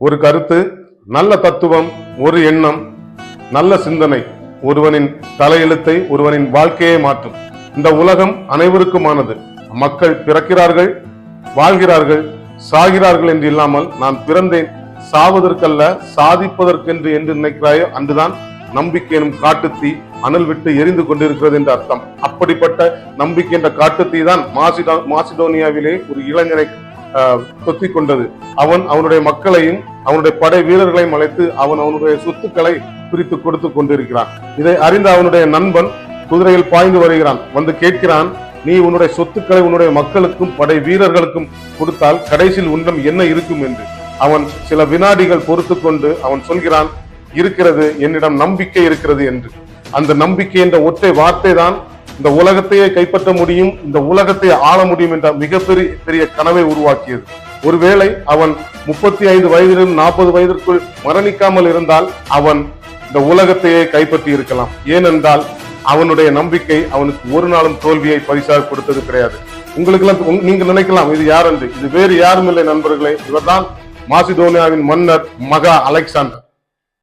ஒரு கருத்து, நல்ல தத்துவம், ஒரு எண்ணம், நல்ல சிந்தனை ஒருவனின் தலையெழுத்தை, ஒருவனின் வாழ்க்கையை மாற்றும். இந்த உலகம் அனைவருக்குமானது. மக்கள் பிறக்கிறார்கள், வாழ்கிறார்கள், சாகிறார்கள் என்று இல்லாமல் நான் பிறந்தேன் சாவதற்கல்ல சாதிப்பதற்கென்று என்று நினைக்கிறாயோ அன்றுதான் நம்பிக்கை எனும் காட்டுத்தீ அனல் விட்டு எரிந்து கொண்டிருக்கிறது என்று அர்த்தம். அப்படிப்பட்ட நம்பிக்கை என்ற காட்டுத்தீ தான் மாசிடோனியாவிலே ஒரு இளைஞனை தொத்திக் கொண்டது. அவன் அவனுடைய மக்களையும் அவனுடைய படை வீரர்களையும் அழைத்து அவனுடைய சொத்துக்களை பிரித்து கொடுத்து கொண்டிருக்கிறான். இதை அறிந்த அவனுடைய நண்பன் குதிரையில் பாய்ந்து வருகிறான். வந்து கேட்கிறான், நீ உன்னுடைய சொத்துக்களை உன்னுடைய மக்களுக்கும் படை வீரர்களுக்கும் கொடுத்தால் கடைசியில் உன்னிடம் என்ன இருக்கும் என்று. அவன் சில வினாடிகள் பொறுத்து கொண்டு அவன் சொல்கிறான், இருக்கிறது, என்னிடம் நம்பிக்கை இருக்கிறது என்று. அந்த நம்பிக்கை என்ற ஒற்றை வார்த்தை தான் இந்த உலகத்தையே கைப்பற்ற முடியும், இந்த உலகத்தை ஆள முடியும் என்ற மிகப்பெரிய கனவை உருவாக்கியது. ஒருவேளை அவன் 35 வயதிலும் 40 வயதிற்குள் மரணிக்காமல் இருந்தால் அவன் இந்த உலகத்தையே கைப்பற்றி இருக்கலாம். ஏனென்றால் அவனுடைய நம்பிக்கை அவனுக்கு ஒரு நாளும் தோல்வியை பரிசாக கொடுத்தது கிடையாது. உங்களுக்கு நீங்க நினைக்கலாம் இது யார் என்று. இது வேறு யாரும் இல்லை நண்பர்களே, இவர்தான் மாசிடோனியாவின் மன்னர் மகா அலெக்சாண்டர்.